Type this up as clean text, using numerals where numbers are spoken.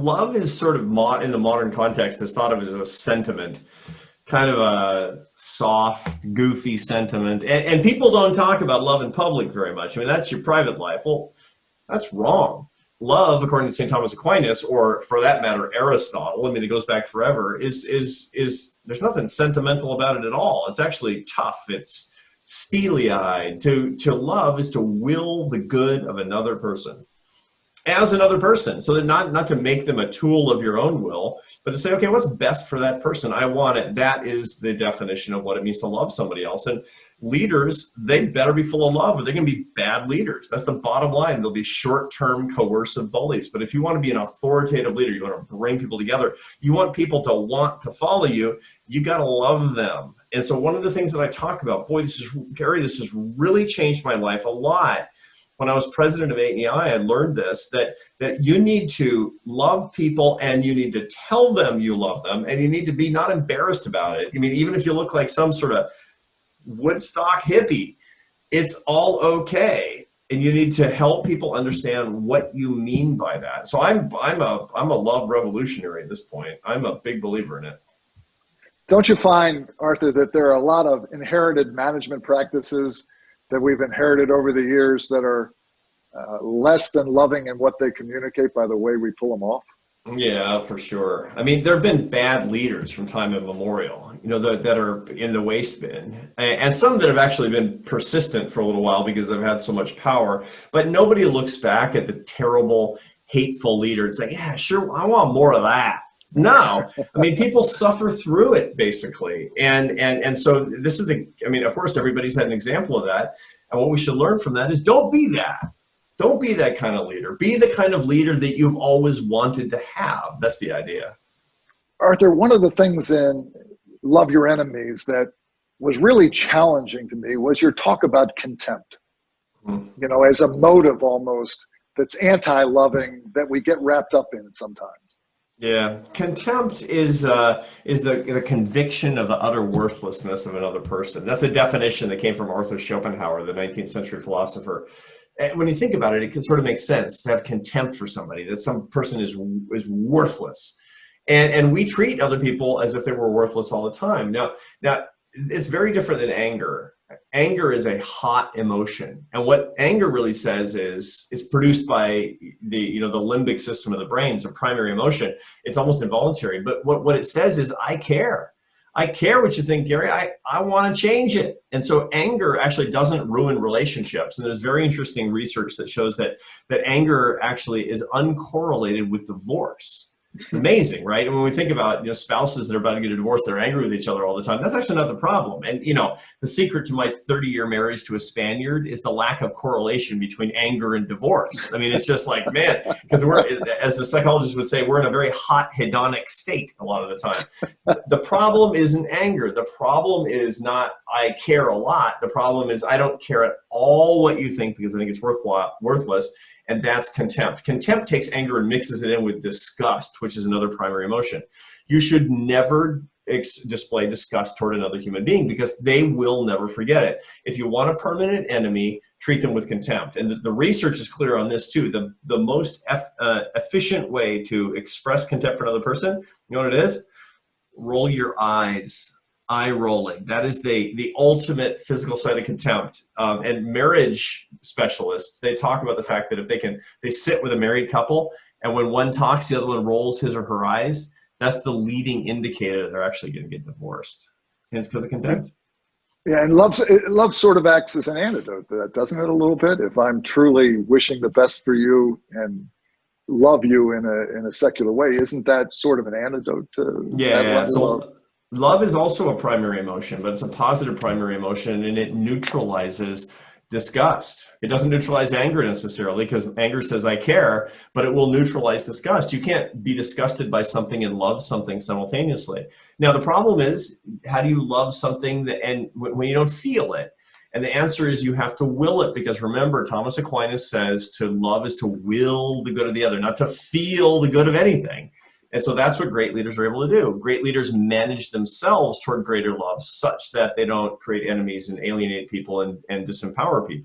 love is sort of in the modern context is thought of as a sentiment, kind of a soft, goofy sentiment. And people don't talk about love in public very much. I mean, that's your private life. Well, that's wrong. Love, according to St. Thomas Aquinas, or for that matter, Aristotle, I mean, it goes back forever, is there's nothing sentimental about it at all. It's actually tough. It's steely-eyed. To love is to will the good of another person as another person. So that not to make them a tool of your own will, but to say, okay, what's best for that person? I want it. That is the definition of what it means to love somebody else. And leaders, they better be full of love or they're going to be bad leaders. That's the bottom line. They'll be short-term coercive bullies. But if you want to be an authoritative leader, you want to bring people together, you want people to want to follow you, you got to love them. And so one of the things that I talk about, boy, Gary, this has really changed my life a lot. When I was president of AEI, I learned this, that you need to love people and you need to tell them you love them and you need to be not embarrassed about it. I mean, even if you look like some sort of Woodstock hippie, it's all okay. And you need to help people understand what you mean by that. So I'm a love revolutionary at this point. I'm a big believer in it. Don't you find, Arthur, that there are a lot of inherited management practices that we've inherited over the years that are less than loving in what they communicate by the way we pull them off? Yeah, for sure. I mean, there have been bad leaders from time immemorial, that are in the waste bin, and some that have actually been persistent for a little while because they've had so much power. But nobody looks back at the terrible, hateful leader and say, yeah, sure, I want more of that. No, I mean, people suffer through it basically. And so this is of course, everybody's had an example of that. And what we should learn from that is don't be that. Don't be that kind of leader. Be the kind of leader that you've always wanted to have. That's the idea. Arthur, one of the things in Love Your Enemies that was really challenging to me was your talk about contempt, as a motive almost that's anti-loving that we get wrapped up in sometimes. Yeah, contempt is the conviction of the utter worthlessness of another person. That's a definition that came from Arthur Schopenhauer, the 19th century philosopher. And when you think about it, it can sort of make sense to have contempt for somebody, that some person is worthless. And we treat other people as if they were worthless all the time. Now it's very different than anger. Anger is a hot emotion. And what anger really says is it's produced by the limbic system of the brain. It's a primary emotion. It's almost involuntary. But what it says is, I care. I care what you think, Gary. I want to change it. And so anger actually doesn't ruin relationships. And there's very interesting research that shows that anger actually is uncorrelated with divorce. It's amazing, right? And when we think about spouses that are about to get a divorce, they're angry with each other all the time. That's actually not the problem. And the secret to my 30-year marriage to a Spaniard is the lack of correlation between anger and divorce. I mean, it's just like, man, because we're, as the psychologist would say, we're in a very hot hedonic state a lot of the time. The problem isn't anger. The problem is not I care a lot. The problem is I don't care at all what you think because I think it's worthless. And that's contempt. Contempt takes anger and mixes it in with disgust, which is another primary emotion. You should never display disgust toward another human being because they will never forget it. If you want a permanent enemy, treat them with contempt. And the research is clear on this too. The most efficient way to express contempt for another person, you know what it is? Roll your eyes. Eye rolling. That is the ultimate physical sign of contempt. And marriage specialists, they talk about the fact that if they sit with a married couple and when one talks, the other one rolls his or her eyes, that's the leading indicator that they're actually going to get divorced. And it's because of contempt. Yeah, and love sort of acts as an antidote to that, doesn't it, a little bit? If I'm truly wishing the best for you and love you in a secular way, isn't that sort of an antidote to that level of love? Love is also a primary emotion, but it's a positive primary emotion, and it neutralizes disgust. It doesn't neutralize anger necessarily because anger says I care, but it will neutralize disgust. You can't be disgusted by something and love something simultaneously. Now, the problem is, how do you love something when you don't feel it? And the answer is you have to will it, because remember, Thomas Aquinas says to love is to will the good of the other, not to feel the good of anything. And so that's what great leaders are able to do. Great leaders manage themselves toward greater love such that they don't create enemies and alienate people and disempower people.